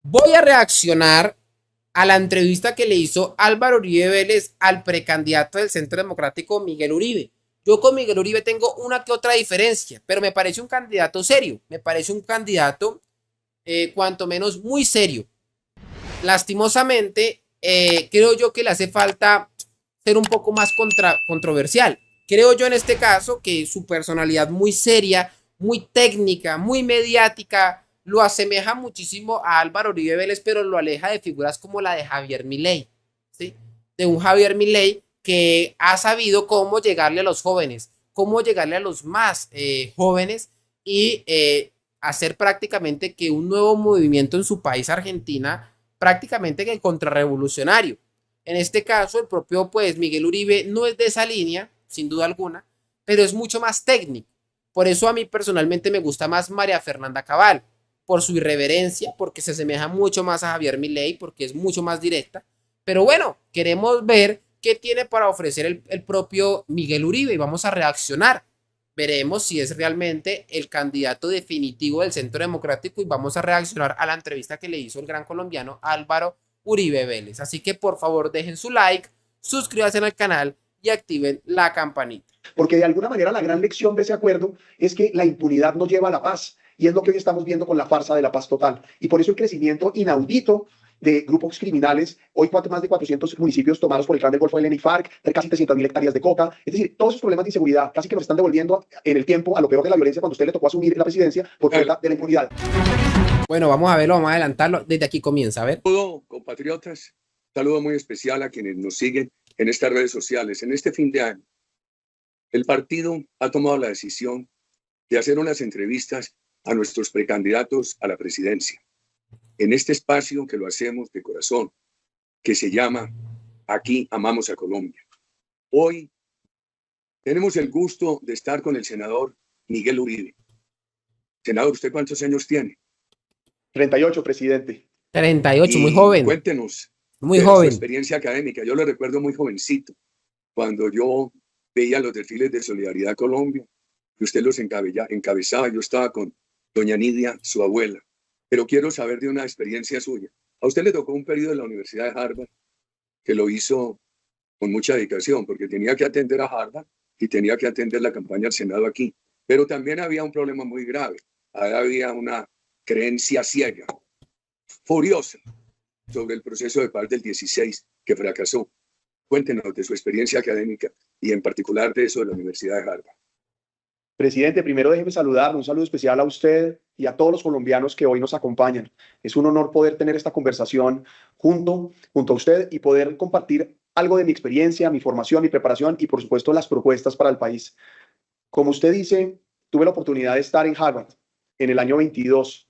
Voy a reaccionar a la entrevista que le hizo Álvaro Uribe Vélez al precandidato del Centro Democrático Miguel Uribe. Yo con Miguel Uribe tengo una que otra diferencia, pero me parece un candidato serio, me parece un candidato cuanto menos muy serio. Lastimosamente, creo yo que le hace falta ser un poco más controversial. Creo yo en este caso que su personalidad muy seria, muy técnica, muy mediática, lo asemeja muchísimo a Álvaro Uribe Vélez, pero lo aleja de figuras como la de Javier Milei, ¿sí? De un Javier Milei que ha sabido cómo llegarle a los jóvenes, cómo llegarle a los más jóvenes y hacer prácticamente que un nuevo movimiento en su país, Argentina, prácticamente que contrarrevolucionario. En este caso, el propio pues Miguel Uribe no es de esa línea, sin duda alguna, pero es mucho más técnico. Por eso a mí personalmente me gusta más María Fernanda Cabal, por su irreverencia, porque se asemeja mucho más a Javier Milei, porque es mucho más directa. Pero bueno, queremos ver qué tiene para ofrecer el propio Miguel Uribe y vamos a reaccionar. Veremos si es realmente el candidato definitivo del Centro Democrático y vamos a reaccionar a la entrevista que le hizo el gran colombiano Álvaro Uribe Vélez. Así que por favor dejen su like, suscríbanse al canal y activen la campanita. Porque de alguna manera la gran lección de ese acuerdo es que la impunidad no lleva a la paz. Y es lo que hoy estamos viendo con la farsa de la paz total. Y por eso el crecimiento inaudito de grupos criminales, hoy más de 400 municipios tomados por el clan del Golfo del ENI FARC, casi 300.000 hectáreas de coca, es decir, todos esos problemas de inseguridad casi que nos están devolviendo en el tiempo a lo peor de la violencia cuando a usted le tocó asumir la presidencia por cuenta de la impunidad. Bueno, vamos a verlo, vamos a adelantarlo. Desde aquí comienza, a ver. Saludo, compatriotas. Un saludo muy especial a quienes nos siguen en estas redes sociales. En este fin de año, el partido ha tomado la decisión de hacer unas entrevistas a nuestros precandidatos a la presidencia. En este espacio que lo hacemos de corazón, que se llama Aquí Amamos a Colombia. Hoy tenemos el gusto de estar con el senador Miguel Uribe. Senador, ¿usted cuántos años tiene? 38, presidente. 38, muy joven. Cuéntenos muy de joven. su experiencia académica. Yo lo recuerdo muy jovencito, cuando yo veía los desfiles de Solidaridad Colombia, que usted los encabezaba. Yo estaba con doña Nidia, su abuela. Pero quiero saber de una experiencia suya. A usted le tocó un periodo en la Universidad de Harvard que lo hizo con mucha dedicación, porque tenía que atender a Harvard y tenía que atender la campaña al Senado aquí. Pero también había un problema muy grave. Había una creencia ciega, furiosa, sobre el proceso de paz del 16 que fracasó. Cuéntenos de su experiencia académica y en particular de eso de la Universidad de Harvard. Presidente, primero déjeme saludar, un saludo especial a usted y a todos los colombianos que hoy nos acompañan. Es un honor poder tener esta conversación junto a usted y poder compartir algo de mi experiencia, mi formación, mi preparación y por supuesto las propuestas para el país. Como usted dice, tuve la oportunidad de estar en Harvard en el año 22,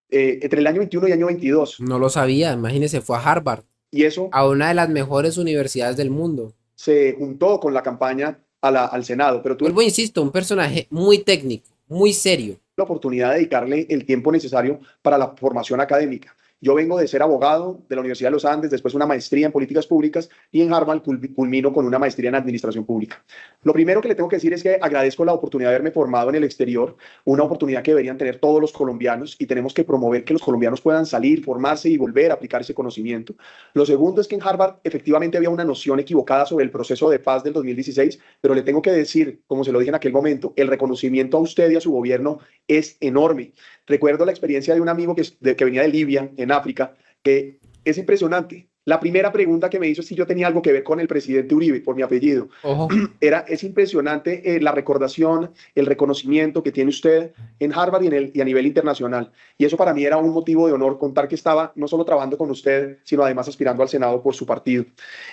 entre el año 21 y el año 22. No lo sabía, imagínese, fue a Harvard. Y eso a una de las mejores universidades del mundo. Se juntó con la campaña al Senado. Pero vuelvo, insisto, un personaje muy técnico, muy serio. La oportunidad de dedicarle el tiempo necesario para la formación académica. Yo vengo de ser abogado de la Universidad de los Andes, después una maestría en políticas públicas y en Harvard culmino con una maestría en administración pública. Lo primero que le tengo que decir es que agradezco la oportunidad de haberme formado en el exterior, una oportunidad que deberían tener todos los colombianos y tenemos que promover que los colombianos puedan salir, formarse y volver a aplicar ese conocimiento. Lo segundo es que en Harvard efectivamente había una noción equivocada sobre el proceso de paz del 2016, pero le tengo que decir, como se lo dije en aquel momento, el reconocimiento a usted y a su gobierno es enorme. Recuerdo la experiencia de un amigo que venía de Libia, en África, que es impresionante. La primera pregunta que me hizo es si yo tenía algo que ver con el presidente Uribe, por mi apellido. Ojo. Es impresionante la recordación, el reconocimiento que tiene usted en Harvard y a nivel internacional. Y eso para mí era un motivo de honor, contar que estaba no solo trabajando con usted, sino además aspirando al Senado por su partido.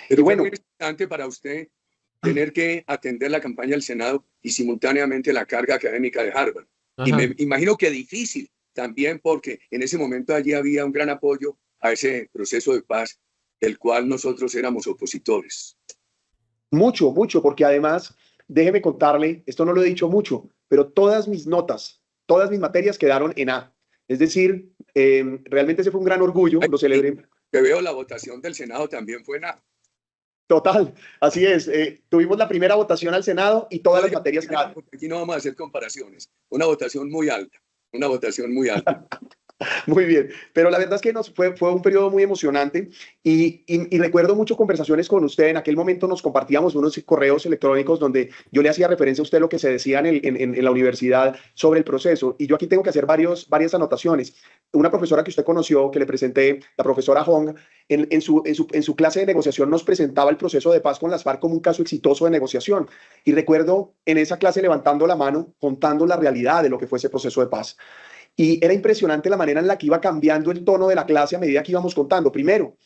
Pero bueno, fue muy importante para usted tener que atender la campaña del Senado y simultáneamente la carga académica de Harvard. Ajá. Y me imagino que difícil también porque en ese momento allí había un gran apoyo a ese proceso de paz del cual nosotros éramos opositores. Mucho, mucho, porque además, déjeme contarle, esto no lo he dicho mucho, pero todas mis notas, todas mis materias quedaron en A. Es decir, realmente ese fue un gran orgullo, lo celebré. Que veo la votación del Senado también fue en A. Total, así es. Tuvimos la primera votación al Senado y todas las materias en A. Aquí no vamos a hacer comparaciones. Una votación muy alta, una votación muy alta. Muy bien, pero la verdad es que fue un periodo muy emocionante y recuerdo mucho conversaciones con usted. En aquel momento nos compartíamos unos correos electrónicos donde yo le hacía referencia a usted lo que se decía en la universidad sobre el proceso. Y yo aquí tengo que hacer varias anotaciones. Una profesora que usted conoció, que le presenté, la profesora Hong, en su clase de negociación nos presentaba el proceso de paz con las FARC como un caso exitoso de negociación. Y recuerdo en esa clase levantando la mano, contando la realidad de lo que fue ese proceso de paz. Y era impresionante la manera en la que iba cambiando el tono de la clase a medida que íbamos contando. Primero,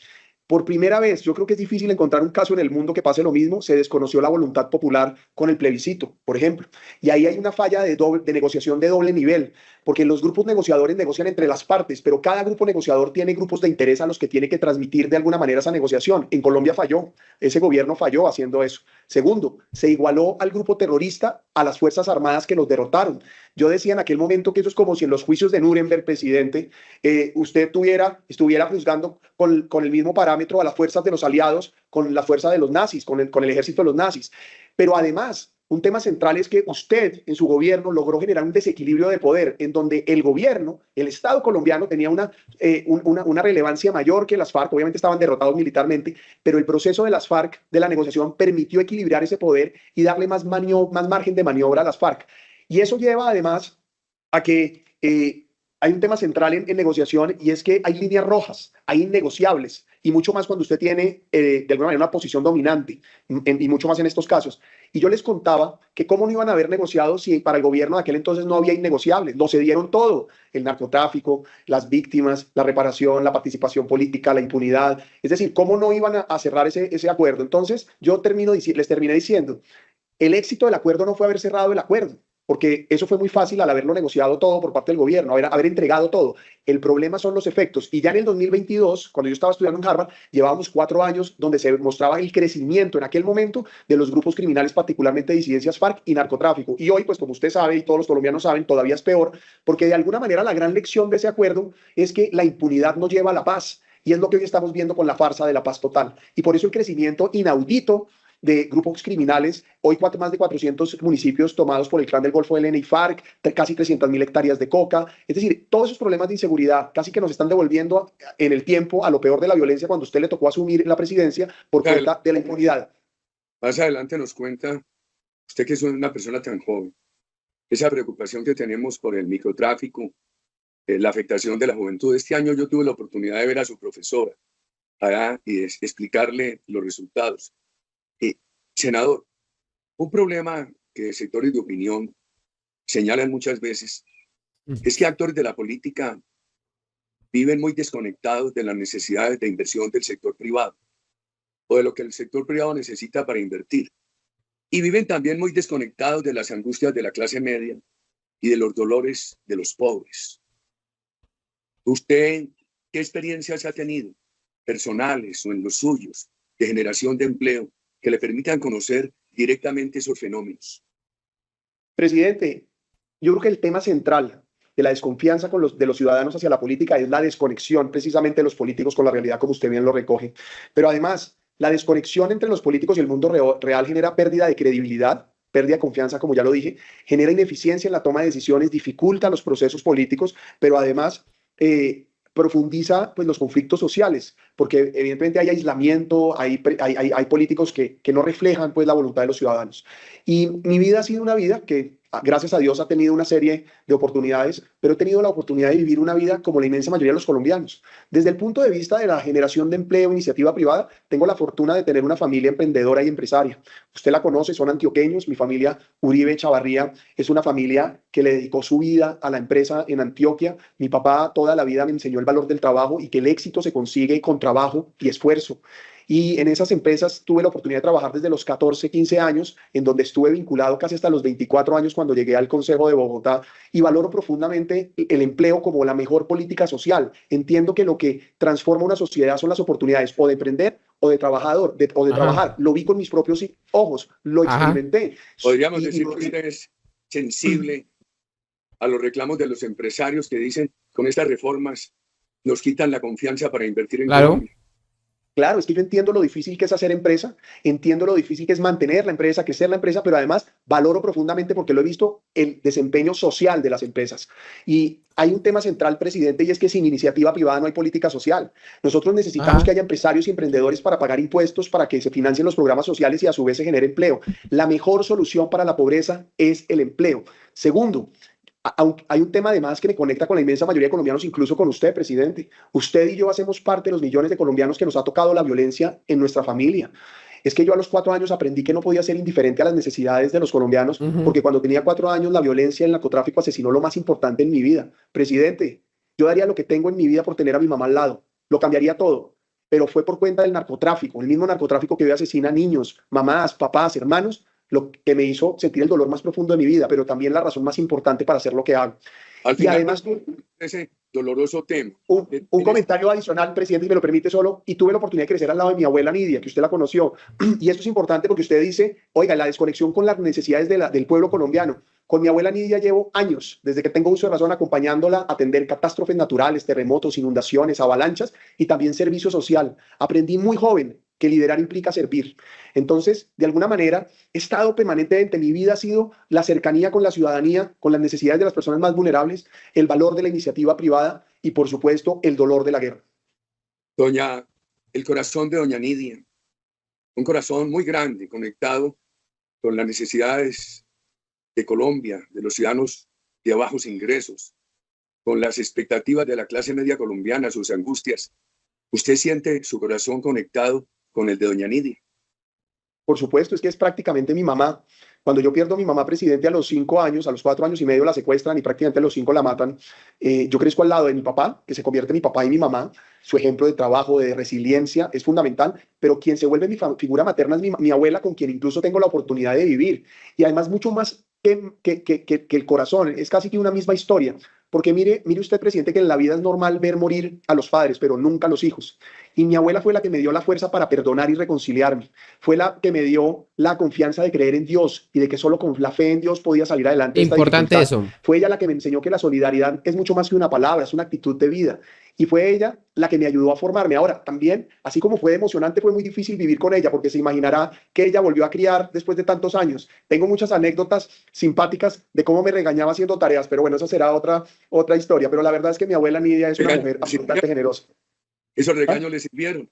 por primera vez, yo creo que es difícil encontrar un caso en el mundo que pase lo mismo, se desconoció la voluntad popular con el plebiscito, por ejemplo. Y ahí hay una falla de negociación de doble nivel, porque los grupos negociadores negocian entre las partes, pero cada grupo negociador tiene grupos de interés a los que tiene que transmitir de alguna manera esa negociación. En Colombia falló, ese gobierno falló haciendo eso. Segundo, se igualó al grupo terrorista a las Fuerzas Armadas que los derrotaron. Yo decía en aquel momento que eso es como si en los juicios de Nuremberg, presidente, usted estuviera juzgando con el mismo parámetro a las fuerzas de los aliados, con la fuerza de los nazis, con el ejército de los nazis. Pero además, un tema central es que usted en su gobierno logró generar un desequilibrio de poder en donde el gobierno, el Estado colombiano tenía una relevancia mayor que las FARC, obviamente estaban derrotados militarmente, pero el proceso de las FARC, de la negociación, permitió equilibrar ese poder y darle más margen de maniobra a las FARC. Y eso lleva además a que hay un tema central en negociación y es que hay líneas rojas, hay innegociables y mucho más cuando usted tiene de alguna manera una posición dominante y mucho más en estos casos. Y yo les contaba que cómo no iban a haber negociado si para el gobierno de aquel entonces no había innegociables, lo cedieron todo, el narcotráfico, las víctimas, la reparación, la participación política, la impunidad, es decir, cómo no iban a cerrar ese acuerdo. Entonces les terminé diciendo, el éxito del acuerdo no fue haber cerrado el acuerdo, porque eso fue muy fácil al haberlo negociado todo por parte del gobierno, haber entregado todo. El problema son los efectos. Y ya en el 2022, cuando yo estaba estudiando en Harvard, llevábamos 4 años donde se mostraba el crecimiento en aquel momento de los grupos criminales, particularmente disidencias FARC y narcotráfico. Y hoy, pues como usted sabe y todos los colombianos saben, todavía es peor, porque de alguna manera la gran lección de ese acuerdo es que la impunidad no lleva a la paz. Y es lo que hoy estamos viendo con la farsa de la paz total. Y por eso el crecimiento inaudito de grupos criminales, hoy más de 400 municipios tomados por el Clan del Golfo, ELN y FARC, casi 300.000 hectáreas de coca, es decir, todos esos problemas de inseguridad casi que nos están devolviendo en el tiempo a lo peor de la violencia cuando usted le tocó asumir la presidencia por cuenta de la impunidad. Más adelante nos cuenta, usted que es una persona tan joven, esa preocupación que tenemos por el microtráfico, la afectación de la juventud. Este año yo tuve la oportunidad de ver a su profesora allá y explicarle los resultados. Senador, un problema que sectores de opinión señalan muchas veces es que actores de la política viven muy desconectados de las necesidades de inversión del sector privado o de lo que el sector privado necesita para invertir. Y viven también muy desconectados de las angustias de la clase media y de los dolores de los pobres. ¿Usted qué experiencias ha tenido, personales o en los suyos, de generación de empleo, que le permitan conocer directamente esos fenómenos? Presidente, yo creo que el tema central de la desconfianza de los ciudadanos hacia la política es la desconexión precisamente de los políticos con la realidad, como usted bien lo recoge. Pero además, la desconexión entre los políticos y el mundo real genera pérdida de credibilidad, pérdida de confianza, como ya lo dije, genera ineficiencia en la toma de decisiones, dificulta los procesos políticos, pero además profundiza pues, los conflictos sociales, porque evidentemente hay aislamiento, hay políticos que no reflejan pues, la voluntad de los ciudadanos. Y mi vida ha sido una vida que, gracias a Dios, ha tenido una serie de oportunidades, pero he tenido la oportunidad de vivir una vida como la inmensa mayoría de los colombianos. Desde el punto de vista de la generación de empleo, iniciativa privada, tengo la fortuna de tener una familia emprendedora y empresaria. Usted la conoce, son antioqueños. Mi familia Uribe Chavarría es una familia que le dedicó su vida a la empresa en Antioquia. Mi papá toda la vida me enseñó el valor del trabajo y que el éxito se consigue con trabajo y esfuerzo. Y en esas empresas tuve la oportunidad de trabajar desde los 14, 15 años, en donde estuve vinculado casi hasta los 24 años cuando llegué al Consejo de Bogotá, y valoro profundamente el empleo como la mejor política social. Entiendo que lo que transforma una sociedad son las oportunidades o de emprender o de trabajador, o de trabajar. Lo vi con mis propios ojos, lo experimenté. Podríamos decir que usted es sensible a los reclamos de los empresarios que dicen, con estas reformas nos quitan la confianza para invertir en Colombia. Claro, es que yo entiendo lo difícil que es hacer empresa, entiendo lo difícil que es mantener la empresa, crecer la empresa, pero además valoro profundamente porque lo he visto el desempeño social de las empresas. Y hay un tema central, presidente, y es que sin iniciativa privada no hay política social. Nosotros necesitamos Ajá. que haya empresarios y emprendedores para pagar impuestos, para que se financien los programas sociales y a su vez se genere empleo. La mejor solución para la pobreza es el empleo. Segundo, hay un tema además que me conecta con la inmensa mayoría de colombianos, incluso con usted, presidente. Usted y yo hacemos parte de los millones de colombianos que nos ha tocado la violencia en nuestra familia. Es que yo a los 4 años aprendí que no podía ser indiferente a las necesidades de los colombianos, Ujú. porque cuando tenía 4 años la violencia, el narcotráfico asesinó lo más importante en mi vida. Presidente, yo daría lo que tengo en mi vida por tener a mi mamá al lado. Lo cambiaría todo, pero fue por cuenta del narcotráfico, el mismo narcotráfico que hoy asesina a niños, mamás, papás, hermanos, lo que me hizo sentir el dolor más profundo de mi vida, pero también la razón más importante para hacer lo que hago. Al Y final, además, ese doloroso tema. un comentario adicional, presidente, si me lo permite solo, y tuve la oportunidad de crecer al lado de mi abuela Nidia, que usted la conoció, y esto es importante porque usted dice, oiga, la desconexión con las necesidades del pueblo colombiano. Con mi abuela Nidia llevo años, desde que tengo uso de razón, acompañándola a atender catástrofes naturales, terremotos, inundaciones, avalanchas y también servicio social. Aprendí muy joven que liderar implica servir. Entonces, de alguna manera, he estado permanentemente, mi vida ha sido la cercanía con la ciudadanía, con las necesidades de las personas más vulnerables, el valor de la iniciativa privada y, por supuesto, el dolor de la guerra. Doña, el corazón de doña Nidia, un corazón muy grande, conectado con las necesidades de Colombia, de los ciudadanos de bajos ingresos, con las expectativas de la clase media colombiana, sus angustias. ¿Usted siente su corazón conectado con el de doña Nidia? Por supuesto, es que es prácticamente mi mamá. Cuando yo pierdo a mi mamá, presidente, a los 5 años, a los 4 años y medio la secuestran y prácticamente a los 5 la matan. Yo crezco al lado de mi papá, que se convierte en mi papá y mi mamá. Su ejemplo de trabajo, de resiliencia es fundamental, pero quien se vuelve mi figura materna es mi abuela, con quien incluso tengo la oportunidad de vivir. Y además mucho más que el corazón, es casi que una misma historia. Porque mire usted, presidente, que en la vida es normal ver morir a los padres, pero nunca a los hijos. Y mi abuela fue la que me dio la fuerza para perdonar y reconciliarme. Fue la que me dio la confianza de creer en Dios y de que solo con la fe en Dios podía salir adelante de esta Importante dificultad. eso. Fue ella la que me enseñó que la solidaridad es mucho más que una palabra, es una actitud de vida. Y fue ella la que me ayudó a formarme. Ahora, también, así como fue emocionante, fue muy difícil vivir con ella, porque se imaginará que ella volvió a criar después de tantos años. Tengo muchas anécdotas simpáticas de cómo me regañaba haciendo tareas, pero bueno, eso será otra historia. Pero la verdad es que mi abuela Nidia es una mujer absolutamente generosa. Esos ¿Ah? regaños le sirvieron.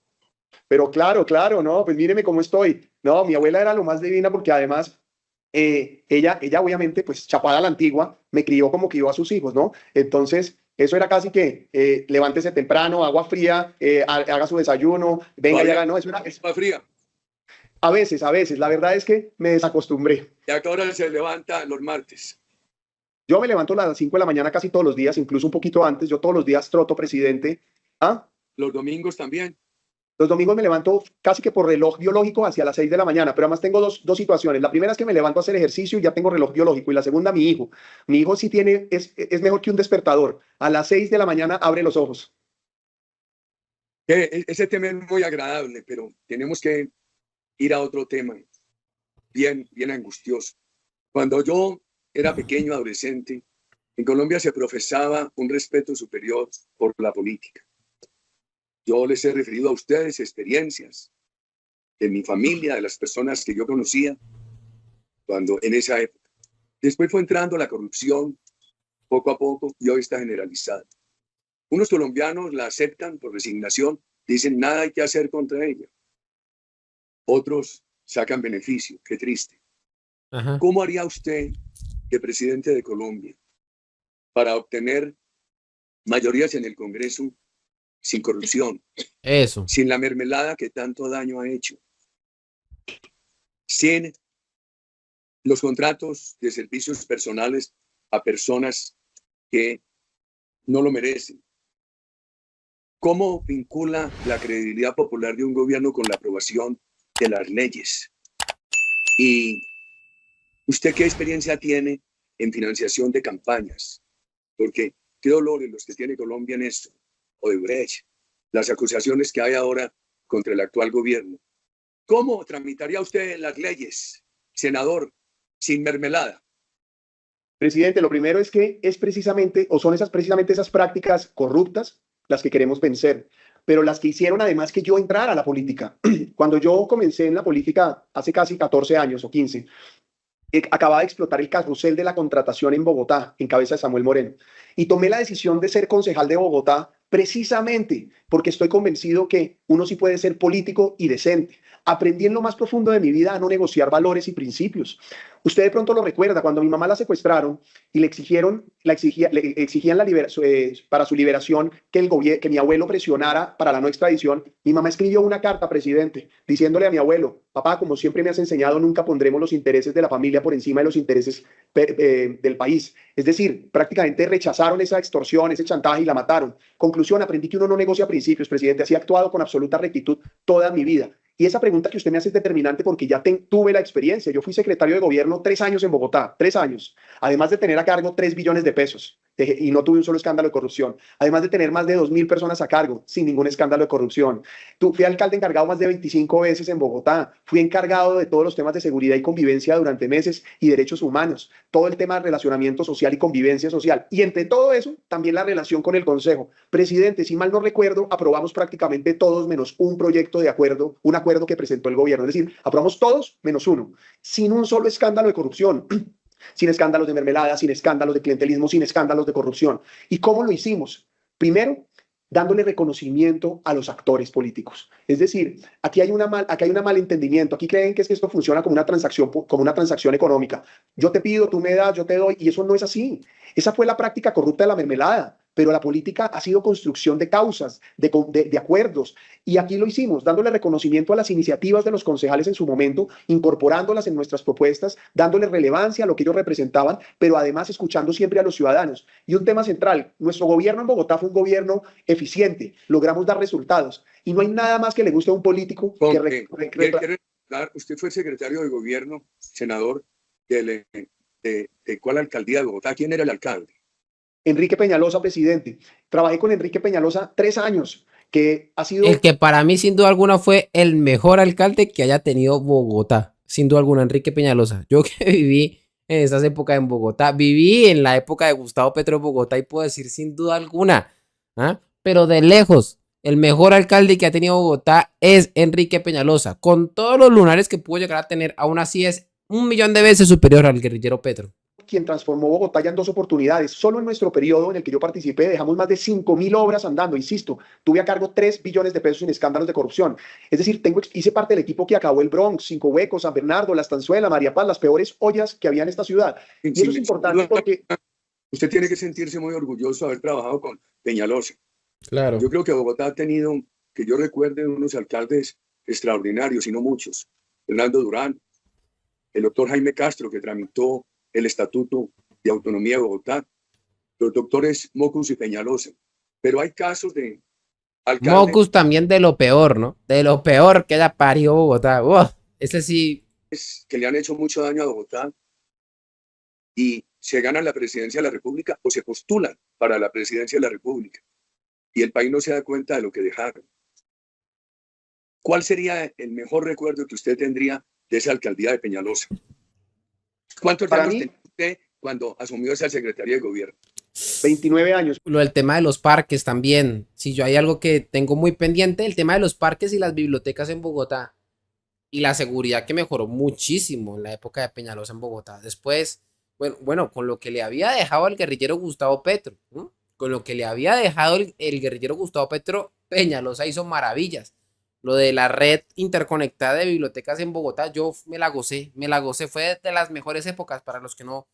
Pero claro, claro, no, pues míreme cómo estoy. No, mi abuela era lo más divina porque además ella obviamente, pues chapada a la antigua, me crió como crió a sus hijos, ¿no? Entonces, eso era casi que levántese temprano, agua fría, haga su desayuno, venga y Todavía haga, no, es más fría. a veces, la verdad es que me desacostumbré. ¿Y a qué hora se levanta los martes? Yo me levanto a las 5 de la mañana casi todos los días, incluso un poquito antes, yo todos los días troto, presidente. ¿Ah? Los domingos también. Los domingos me levanto casi que por reloj biológico hacia las 6 de la mañana, pero además tengo dos situaciones. La primera es que me levanto a hacer ejercicio y ya tengo reloj biológico. Y la segunda, mi hijo. Mi hijo sí es mejor que un despertador. A las 6 de la mañana abre los ojos. Ese tema es muy agradable, pero tenemos que ir a otro tema bien angustioso. Cuando yo era pequeño, adolescente, en Colombia se profesaba un respeto superior por la política. Yo les he referido a ustedes experiencias de mi familia, de las personas que yo conocía cuando en esa época. Después fue entrando la corrupción poco a poco y hoy está generalizada. Unos colombianos la aceptan por resignación, dicen nada hay que hacer contra ella. Otros sacan beneficio, qué triste. Ajá. ¿Cómo haría usted de presidente de Colombia para obtener mayorías en el Congreso sin corrupción, Eso. sin la mermelada que tanto daño ha hecho, sin los contratos de servicios personales a personas que no lo merecen? ¿Cómo vincula la credibilidad popular de un gobierno con la aprobación de las leyes? ¿Y usted qué experiencia tiene en financiación de campañas? Porque qué dolores los que tiene Colombia en esto. Odebrecht, las acusaciones que hay ahora contra el actual gobierno. ¿Cómo tramitaría usted las leyes, senador, sin mermelada? Presidente, lo primero es que es precisamente, o son precisamente esas prácticas corruptas las que queremos vencer. pero las que hicieron además que yo entrara a la política. Cuando yo comencé en la política hace casi 14 años o 15, acababa de explotar el carrusel de la contratación en Bogotá, en cabeza de Samuel Moreno, y tomé la decisión de ser concejal de Bogotá precisamente porque estoy convencido que uno sí puede ser político y decente. Aprendí en lo más profundo de mi vida a no negociar valores y principios. Usted de pronto lo recuerda, cuando a mi mamá la secuestraron y le exigían para su liberación que mi abuelo presionara para la no extradición, mi mamá escribió una carta, presidente, diciéndole a mi abuelo: papá, como siempre me has enseñado, nunca pondremos los intereses de la familia por encima de los intereses del país. Es decir, prácticamente rechazaron esa extorsión, ese chantaje y la mataron. Conclusión, aprendí que uno no negocia principios, presidente. Así he actuado con absoluta rectitud toda mi vida. Y esa pregunta que usted me hace es determinante porque ya tuve la experiencia. Yo fui secretario de gobierno 3 años en Bogotá, 3 años, además de tener a cargo 3 billones de pesos y no tuve un solo escándalo de corrupción, además de tener más de 2.000 personas a cargo sin ningún escándalo de corrupción. Fui alcalde encargado más de 25 veces en Bogotá, fui encargado de todos los temas de seguridad y convivencia durante meses y derechos humanos, todo el tema de relacionamiento social y convivencia social, y entre todo eso también la relación con el Consejo. Presidente, si mal no recuerdo, aprobamos prácticamente todos menos un proyecto de acuerdo, un acuerdo que presentó el gobierno, es decir, aprobamos todos menos uno, sin un solo escándalo de corrupción, sin escándalos de mermelada, sin escándalos de clientelismo, sin escándalos de corrupción. ¿Y cómo lo hicimos? Primero, dándole reconocimiento a los actores políticos. Es decir, aquí hay un mal entendimiento. Aquí creen que es que esto funciona como una transacción económica. Yo te pido, tú me das, yo te doy, y eso no es así. Esa fue la práctica corrupta de la mermelada, pero la política ha sido construcción de causas, de acuerdos, y aquí lo hicimos, dándole reconocimiento a las iniciativas de los concejales en su momento, incorporándolas en nuestras propuestas, dándole relevancia a lo que ellos representaban, pero además escuchando siempre a los ciudadanos. Y un tema central, nuestro gobierno en Bogotá fue un gobierno eficiente, logramos dar resultados, y no hay nada más que le guste a un político usted fue secretario de gobierno, senador, de ¿cuál alcaldía de Bogotá? ¿Quién era el alcalde? Enrique Peñalosa, presidente. Trabajé con Enrique Peñalosa 3 años, que ha sido... El que para mí, sin duda alguna, fue el mejor alcalde que haya tenido Bogotá. Sin duda alguna, Enrique Peñalosa. Yo que viví en esas épocas en Bogotá, viví en la época de Gustavo Petro en Bogotá y puedo decir sin duda alguna, pero de lejos, el mejor alcalde que ha tenido Bogotá es Enrique Peñalosa. Con todos los lunares que pudo llegar a tener, aún así es 1.000.000 de veces superior al guerrillero Petro. Quien transformó Bogotá ya en 2 oportunidades. Solo en nuestro periodo en el que yo participé dejamos más de 5.000 obras andando, insisto, tuve a cargo 3 billones de pesos en escándalos de corrupción. Es decir, hice parte del equipo que acabó el Bronx, Cinco Huecos, San Bernardo, La Estanzuela, María Paz, las peores ollas que había en esta ciudad. Y eso es importante porque... Usted tiene que sentirse muy orgulloso de haber trabajado con Peñalosa. Claro. Yo creo que Bogotá ha tenido, que yo recuerde, unos alcaldes extraordinarios y no muchos. Fernando Durán, el doctor Jaime Castro, que tramitó el Estatuto de Autonomía de Bogotá, los doctores Mocus y Peñalosa. Pero hay casos de alcaldes... Mocus también de lo peor, ¿no? De lo peor que haya parido Bogotá. Ese sí... que le han hecho mucho daño a Bogotá y se ganan la presidencia de la República o se postulan para la presidencia de la República y el país no se da cuenta de lo que dejaron. ¿Cuál sería el mejor recuerdo que usted tendría de esa alcaldía de Peñalosa? ¿Cuántos años tenía usted cuando asumió esa secretaría de gobierno? 29 años. Lo del tema de los parques también. Si yo hay algo que tengo muy pendiente, el tema de los parques y las bibliotecas en Bogotá. Y la seguridad que mejoró muchísimo en la época de Peñalosa en Bogotá. Después, bueno, con lo que le había dejado el guerrillero Gustavo Petro, ¿no? Con lo que le había dejado el guerrillero Gustavo Petro, Peñalosa hizo maravillas. Lo de la red interconectada de bibliotecas en Bogotá, yo me la gocé, fue de las mejores épocas. Para los que no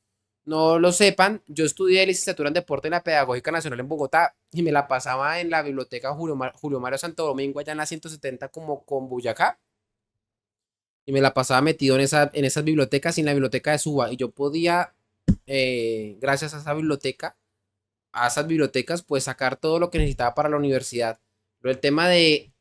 lo sepan, yo estudié licenciatura en Deporte en la Pedagógica Nacional en Bogotá y me la pasaba en la biblioteca Julio Mario Santo Domingo, allá en la 170 como con Boyacá, y me la pasaba metido en esas bibliotecas y en la biblioteca de Suba, y yo podía, gracias a esas bibliotecas, pues sacar todo lo que necesitaba para la universidad. Pero el tema de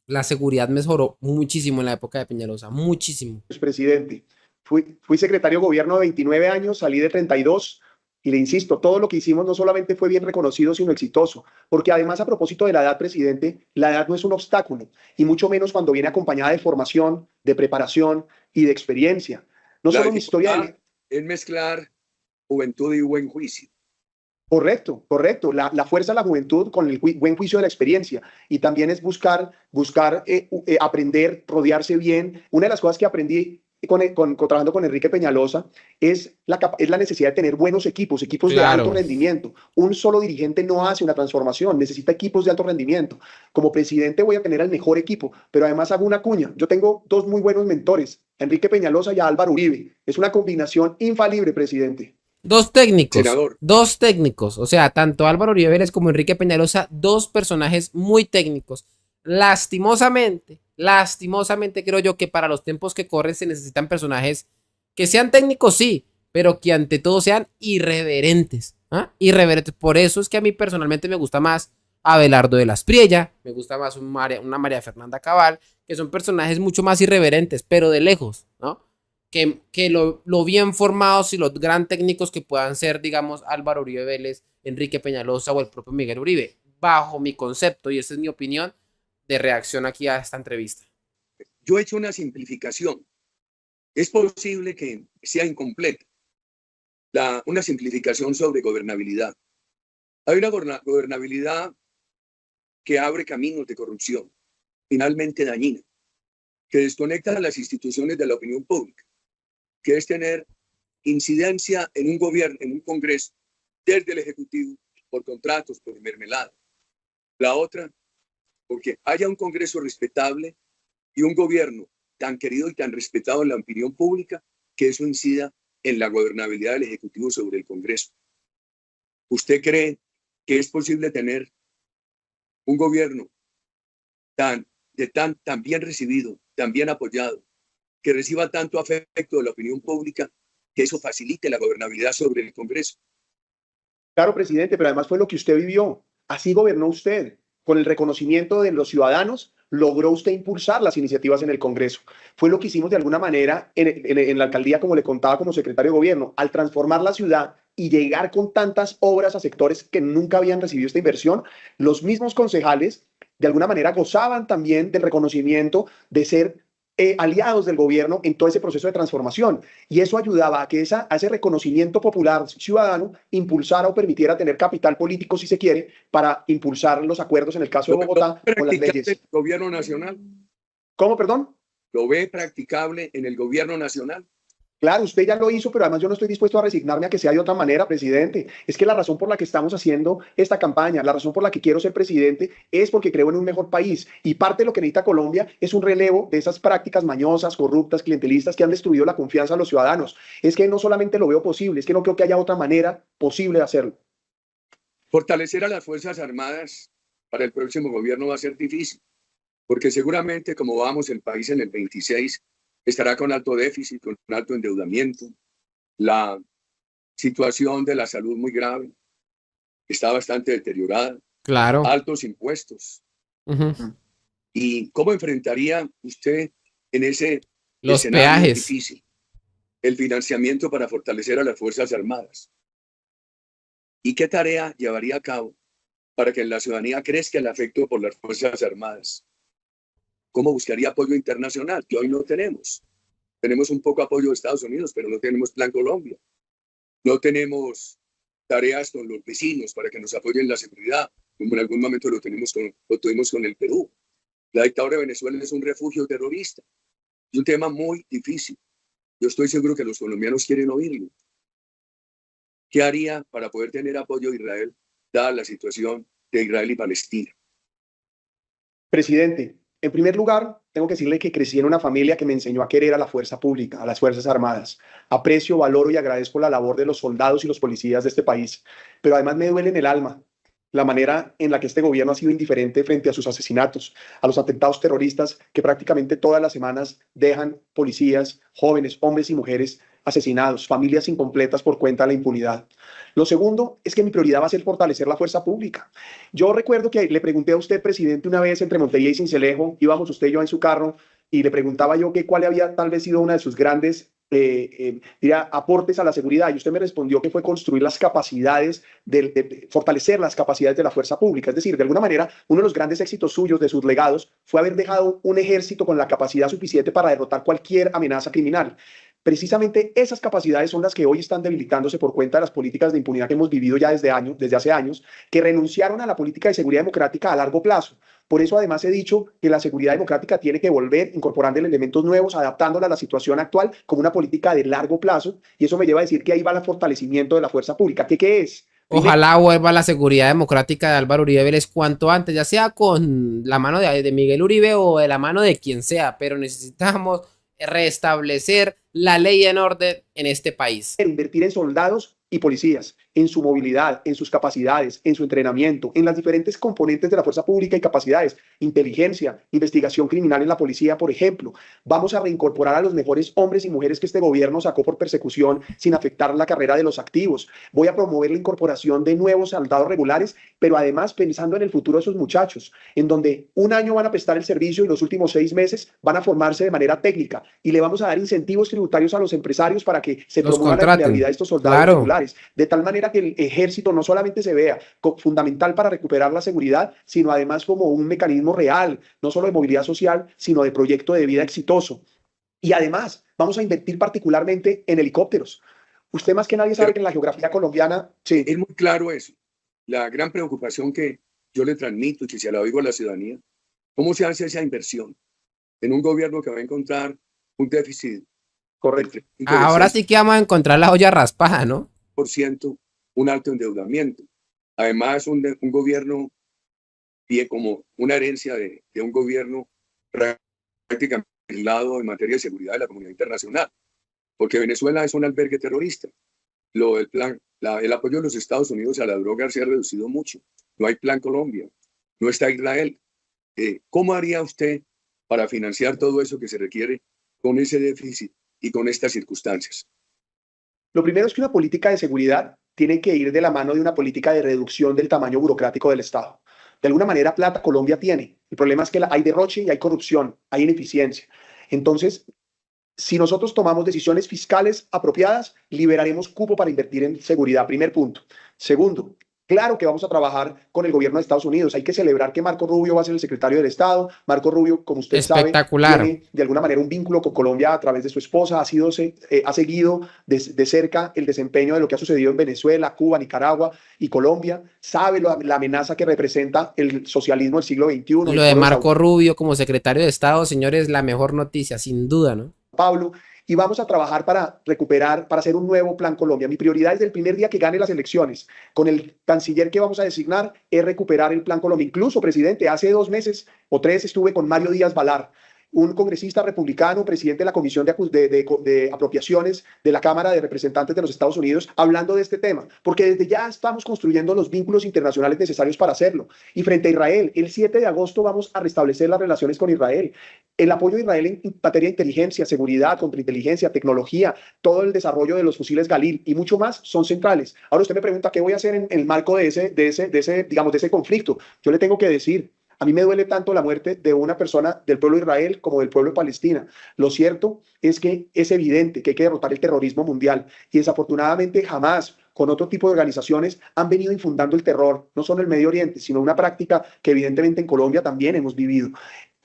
la seguridad mejoró muchísimo en la época de Peñalosa, muchísimo. Presidente, fui secretario de gobierno de 29 años, salí de 32 y le insisto, todo lo que hicimos no solamente fue bien reconocido, sino exitoso, porque además a propósito de la edad, presidente, la edad no es un obstáculo, y mucho menos cuando viene acompañada de formación, de preparación y de experiencia. No solo mi historia es mezclar juventud y buen juicio. Correcto, correcto. La fuerza de la juventud con el buen juicio de la experiencia. Y también es buscar aprender, rodearse bien. Una de las cosas que aprendí trabajando con Enrique Peñalosa es la necesidad de tener buenos equipos de alto Claro. rendimiento. Un solo dirigente no hace una transformación, necesita equipos de alto rendimiento. Como presidente voy a tener al mejor equipo, pero además hago una cuña. Yo tengo dos muy buenos mentores, Enrique Peñalosa y a Álvaro Uribe. Es una combinación infalible, presidente. Senador, Dos técnicos, o sea, tanto Álvaro Uribe Vélez como Enrique Peñalosa, dos personajes muy técnicos. Lastimosamente creo yo que para los tiempos que corren se necesitan personajes que sean técnicos, sí, pero que ante todo sean irreverentes, ¿ah? Irreverentes. Por eso es que a mí personalmente me gusta más Abelardo de la Espriella, me gusta más una María Fernanda Cabal, que son personajes mucho más irreverentes, pero de lejos, ¿no? Que lo bien formados y los gran técnicos que puedan ser, digamos, Álvaro Uribe Vélez, Enrique Peñalosa o el propio Miguel Uribe, bajo mi concepto, y esa es mi opinión de reacción aquí a esta entrevista. yo he hecho una simplificación. Es posible que sea incompleta. Una simplificación sobre gobernabilidad. Hay una gobernabilidad que abre caminos de corrupción, finalmente dañina, que desconecta a las instituciones de la opinión pública, que es tener incidencia en un gobierno, en un Congreso, desde el Ejecutivo, por contratos, por mermelada. La otra, porque haya un Congreso respetable y un gobierno tan querido y tan respetado en la opinión pública, que eso incida en la gobernabilidad del Ejecutivo sobre el Congreso. ¿Usted cree que es posible tener un gobierno tan bien recibido, tan bien apoyado, que reciba tanto afecto de la opinión pública, que eso facilite la gobernabilidad sobre el Congreso? Claro, presidente, pero además fue lo que usted vivió. Así gobernó usted. Con el reconocimiento de los ciudadanos, logró usted impulsar las iniciativas en el Congreso. Fue lo que hicimos de alguna manera en la alcaldía, como le contaba como secretario de gobierno, al transformar la ciudad y llegar con tantas obras a sectores que nunca habían recibido esta inversión, los mismos concejales de alguna manera gozaban también del reconocimiento de ser aliados del gobierno en todo ese proceso de transformación. Y eso ayudaba a que ese reconocimiento popular ciudadano impulsara o permitiera tener capital político, si se quiere, para impulsar los acuerdos en el caso de Bogotá con las leyes. ¿El gobierno nacional? ¿Cómo, perdón? ¿Lo ve practicable en el gobierno nacional? Claro, usted ya lo hizo, pero además yo no estoy dispuesto a resignarme a que sea de otra manera, presidente. Es que la razón por la que estamos haciendo esta campaña, la razón por la que quiero ser presidente, es porque creo en un mejor país. Y parte de lo que necesita Colombia es un relevo de esas prácticas mañosas, corruptas, clientelistas que han destruido la confianza de los ciudadanos. Es que no solamente lo veo posible, es que no creo que haya otra manera posible de hacerlo. Fortalecer a las Fuerzas Armadas para el próximo gobierno va a ser difícil, porque seguramente, como vamos, el país en el 26 estará con alto déficit, con alto endeudamiento, la situación de la salud muy grave, está bastante deteriorada, Claro. altos impuestos. ¿Y cómo enfrentaría usted en ese Los escenario peajes. difícil el financiamiento para fortalecer a las Fuerzas Armadas? ¿Y qué tarea llevaría a cabo para que en la ciudadanía crezca el afecto por las Fuerzas Armadas? ¿Cómo buscaría apoyo internacional? Que hoy no tenemos. Tenemos un poco apoyo de Estados Unidos, pero no tenemos Plan Colombia. No tenemos tareas con los vecinos para que nos apoyen la seguridad, como en algún momento lo tuvimos con el Perú. La dictadura de Venezuela es un refugio terrorista. Es un tema muy difícil. Yo estoy seguro que los colombianos quieren oírlo. ¿Qué haría para poder tener apoyo de Israel, dada la situación de Israel y Palestina? Presidente, en primer lugar, tengo que decirle que crecí en una familia que me enseñó a querer a la fuerza pública, a las Fuerzas Armadas. Aprecio, valoro y agradezco la labor de los soldados y los policías de este país, pero además me duele en el alma la manera en la que este gobierno ha sido indiferente frente a sus asesinatos, a los atentados terroristas que prácticamente todas las semanas dejan policías, jóvenes, hombres y mujeres asesinados, familias incompletas por cuenta de la impunidad. Lo segundo es que mi prioridad va a ser fortalecer la fuerza pública. Yo recuerdo que le pregunté a usted, presidente, una vez entre Montería y Sincelejo, íbamos usted y yo en su carro, y le preguntaba yo que cuál había tal vez sido una de sus grandes aportes a la seguridad, y usted me respondió que fue construir las capacidades, fortalecer las capacidades de la fuerza pública. Es decir, de alguna manera, uno de los grandes éxitos suyos, de sus legados, fue haber dejado un ejército con la capacidad suficiente para derrotar cualquier amenaza criminal. Precisamente esas capacidades son las que hoy están debilitándose por cuenta de las políticas de impunidad que hemos vivido ya desde hace años, que renunciaron a la política de seguridad democrática a largo plazo. Por eso además he dicho que la seguridad democrática tiene que volver incorporando elementos nuevos, adaptándola a la situación actual como una política de largo plazo, y eso me lleva a decir que ahí va el fortalecimiento de la fuerza pública. ¿Qué es? Ojalá vuelva la seguridad democrática de Álvaro Uribe Vélez cuanto antes, ya sea con la mano de Miguel Uribe o de la mano de quien sea, pero necesitamos restablecer la ley en orden en este país. Invertir en soldados y policías, en su movilidad, en sus capacidades, en su entrenamiento, en las diferentes componentes de la fuerza pública y capacidades, inteligencia, investigación criminal en la policía, por ejemplo. Vamos a reincorporar a los mejores hombres y mujeres que este gobierno sacó por persecución sin afectar la carrera de los activos. Voy a promover la incorporación de nuevos soldados regulares, pero además pensando en el futuro de esos muchachos, en donde un año van a prestar el servicio y los últimos 6 meses van a formarse de manera técnica, y le vamos a dar incentivos tributarios a los empresarios para que se promueva la empleabilidad de estos soldados regulares, de tal manera que el ejército no solamente se vea fundamental para recuperar la seguridad, sino además como un mecanismo real, no solo de movilidad social, sino de proyecto de vida exitoso. Y además vamos a invertir particularmente en helicópteros. Usted más que nadie sabe que en la geografía colombiana... Sí. Es muy claro eso. La gran preocupación que yo le transmito y que se la oigo a la ciudadanía, ¿cómo se hace esa inversión en un gobierno que va a encontrar un déficit? Correcto. Ahora sí que vamos a encontrar la olla raspada, ¿no? %, un alto endeudamiento. Además, un gobierno, y como una herencia de un gobierno prácticamente aislado en materia de seguridad de la comunidad internacional, porque Venezuela es un albergue terrorista. El apoyo de los Estados Unidos a la droga se ha reducido mucho. No hay plan Colombia, no está Israel. ¿Cómo haría usted para financiar todo eso que se requiere con ese déficit y con estas circunstancias? Lo primero es que una política de seguridad tiene que ir de la mano de una política de reducción del tamaño burocrático del Estado. De alguna manera, plata Colombia tiene. El problema es que hay derroche y hay corrupción, hay ineficiencia. Entonces, si nosotros tomamos decisiones fiscales apropiadas, liberaremos cupo para invertir en seguridad. Primer punto. Segundo, claro que vamos a trabajar con el gobierno de Estados Unidos. Hay que celebrar que Marco Rubio va a ser el secretario del Estado. Marco Rubio, como usted sabe, tiene de alguna manera un vínculo con Colombia a través de su esposa. Ha seguido de cerca el desempeño de lo que ha sucedido en Venezuela, Cuba, Nicaragua y Colombia. Sabe la amenaza que representa el socialismo del siglo XXI. Y lo de Marco Rubio como secretario de Estado, señores, la mejor noticia, sin duda, ¿no? Pablo, y vamos a trabajar para recuperar, para hacer un nuevo plan Colombia. Mi prioridad desde el primer día que gane las elecciones, con el canciller que vamos a designar, es recuperar el plan Colombia. Incluso, presidente, hace 2 meses o 3 estuve con Mario Díaz Balar, un congresista republicano, presidente de la Comisión de Apropiaciones de la Cámara de Representantes de los Estados Unidos, hablando de este tema, porque desde ya estamos construyendo los vínculos internacionales necesarios para hacerlo. Y frente a Israel, el 7 de agosto vamos a restablecer las relaciones con Israel. El apoyo de Israel en materia de inteligencia, seguridad, contrainteligencia, tecnología, todo el desarrollo de los fusiles Galil y mucho más son centrales. Ahora usted me pregunta qué voy a hacer en el marco de ese conflicto. Yo le tengo que decir, a mí me duele tanto la muerte de una persona del pueblo de Israel como del pueblo de Palestina. Lo cierto es que es evidente que hay que derrotar el terrorismo mundial y desafortunadamente jamás con otro tipo de organizaciones han venido infundando el terror, no solo en el Medio Oriente, sino una práctica que evidentemente en Colombia también hemos vivido.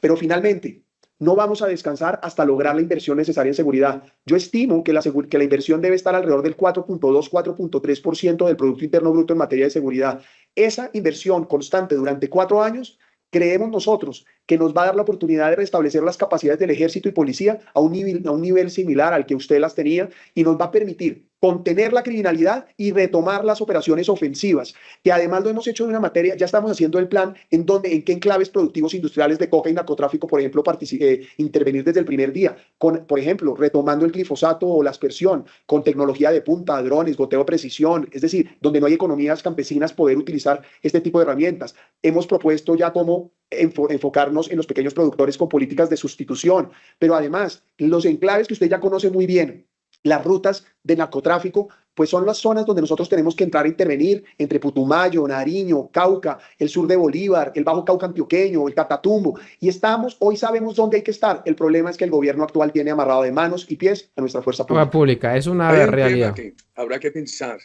Pero finalmente, no vamos a descansar hasta lograr la inversión necesaria en seguridad. Yo estimo que la inversión debe estar alrededor del 4.2-4.3% del Producto Interno Bruto en materia de seguridad. Esa inversión constante durante 4 años, creemos nosotros que nos va a dar la oportunidad de restablecer las capacidades del ejército y policía a un nivel similar al que usted las tenía y nos va a permitir contener la criminalidad y retomar las operaciones ofensivas, que además lo hemos hecho de una materia, ya estamos haciendo el plan en qué enclaves productivos industriales de coca y narcotráfico, por ejemplo, intervenir desde el primer día, por ejemplo, retomando el glifosato o la aspersión, con tecnología de punta, drones, goteo de precisión, es decir, donde no hay economías campesinas, poder utilizar este tipo de herramientas. Hemos propuesto ya cómo enfocarnos en los pequeños productores con políticas de sustitución, pero además, los enclaves que usted ya conoce muy bien, las rutas de narcotráfico, pues son las zonas donde nosotros tenemos que entrar a intervenir, entre Putumayo, Nariño, Cauca, el sur de Bolívar, el Bajo Cauca antioqueño, el Catatumbo, y hoy sabemos dónde hay que estar. El problema es que el gobierno actual tiene amarrado de manos y pies a nuestra fuerza pública. Es una realidad. Que habrá que pensar.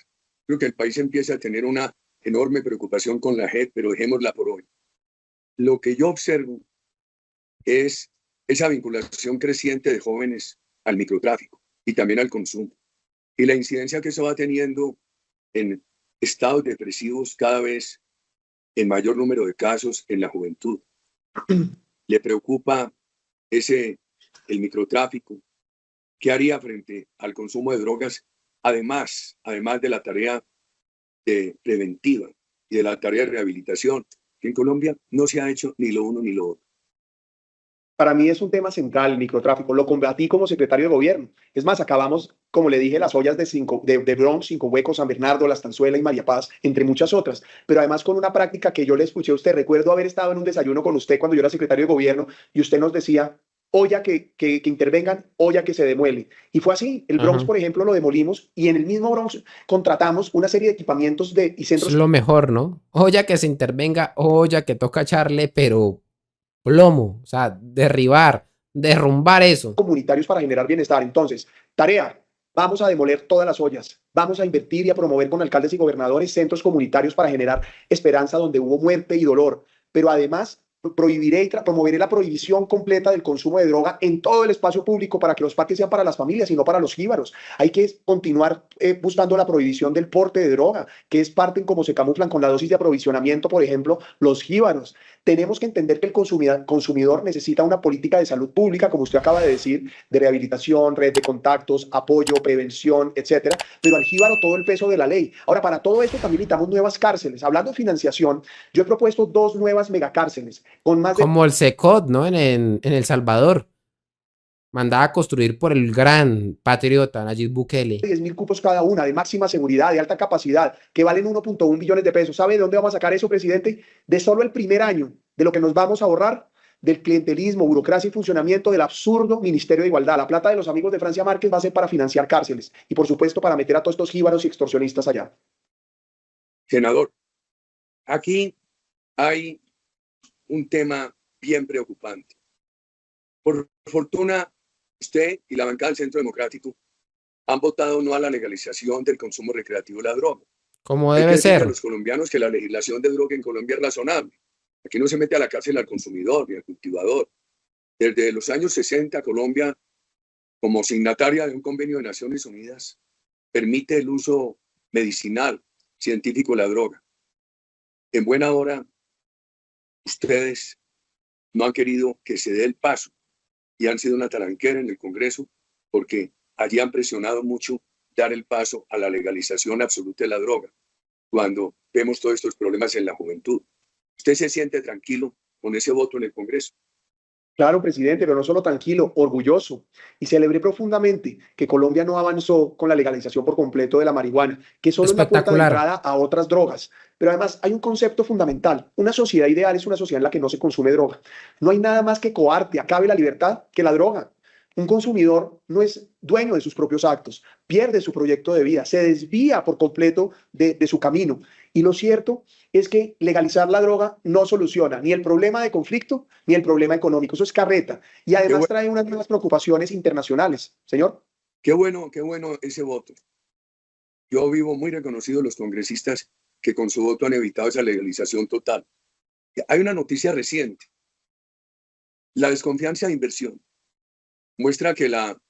Creo que el país empieza a tener una enorme preocupación con la JEP, pero dejémosla por hoy. Lo que yo observo es esa vinculación creciente de jóvenes al microtráfico. y también al consumo. Y la incidencia que eso va teniendo en estados depresivos cada vez en mayor número de casos en la juventud. Le preocupa el microtráfico. ¿Qué haría frente al consumo de drogas? Además de la tarea preventiva y de la tarea de rehabilitación, que en Colombia no se ha hecho ni lo uno ni lo otro. Para mí es un tema central el microtráfico. Lo combatí como secretario de gobierno. Es más, acabamos, como le dije, las ollas de Bronx, Cinco Huecos, San Bernardo, La Estanzuela y María Paz, entre muchas otras. Pero además con una práctica que yo le escuché a usted. Recuerdo haber estado en un desayuno con usted cuando yo era secretario de gobierno y usted nos decía, olla que intervengan, olla que se demuele. Y fue así. El Bronx, por ejemplo, lo demolimos y en el mismo Bronx contratamos una serie de equipamientos y Es centros lo mejor, ¿no? Olla que se intervenga, olla que toca echarle, pero plomo, o sea, derribar, derrumbar eso. comunitarios para generar bienestar. Entonces, tarea, vamos a demoler todas las ollas, vamos a invertir y a promover con alcaldes y gobernadores centros comunitarios para generar esperanza donde hubo muerte y dolor, pero además prohibiré y promoveré la prohibición completa del consumo de droga en todo el espacio público para que los parques sean para las familias y no para los jíbaros. Hay que continuar buscando la prohibición del porte de droga, que es parte en cómo se camuflan con la dosis de aprovisionamiento, por ejemplo, los jíbaros. Tenemos que entender que el consumidor necesita una política de salud pública, como usted acaba de decir, de rehabilitación, red de contactos, apoyo, prevención, etcétera, pero al jíbaro todo el peso de la ley. Ahora, para todo esto también necesitamos nuevas cárceles. Hablando de financiación, yo he propuesto 2 nuevas megacárceles con más de Como el SECOT, ¿no? En El Salvador. Mandada a construir por el gran patriota Nayib Bukele. 10.000 cupos cada una, de máxima seguridad, de alta capacidad, que valen 1.1 billones de pesos. ¿Sabe de dónde vamos a sacar eso, presidente? De solo el primer año, de lo que nos vamos a ahorrar del clientelismo, burocracia y funcionamiento del absurdo Ministerio de Igualdad. La plata de los amigos de Francia Márquez va a ser para financiar cárceles y, por supuesto, para meter a todos estos jíbaros y extorsionistas allá. Senador, aquí hay un tema bien preocupante. Por fortuna, usted y la bancada del Centro Democrático han votado no a la legalización del consumo recreativo de la droga. Como Hay que debe decirle a ser. los colombianos que la legislación de droga en Colombia es razonable. Aquí no se mete a la cárcel al consumidor ni al cultivador. Desde los años 60, Colombia, como signataria de un convenio de Naciones Unidas, permite el uso medicinal, científico de la droga. En buena hora, ustedes no han querido que se dé el paso y han sido una talanquera en el Congreso porque allí han presionado mucho dar el paso a la legalización absoluta de la droga cuando vemos todos estos problemas en la juventud. ¿Usted se siente tranquilo con ese voto en el Congreso? Claro, presidente, pero no solo tranquilo, orgulloso. Y celebré profundamente que Colombia no avanzó con la legalización por completo de la marihuana, que solo es la puerta de Espectacular. entrada a otras drogas. Pero además hay un concepto fundamental. Una sociedad ideal es una sociedad en la que no se consume droga. No hay nada más que coarte, acabe la libertad, que la droga. Un consumidor no es dueño de sus propios actos, pierde su proyecto de vida, se desvía por completo de su camino. Y lo cierto es que legalizar la droga no soluciona ni el problema de conflicto ni el problema económico. Eso es carreta. Y además trae unas nuevas preocupaciones internacionales. Señor. Qué bueno ese voto. Yo vivo muy reconocido los congresistas que con su voto han evitado esa legalización total. Hay una noticia reciente. La desconfianza de inversión muestra que la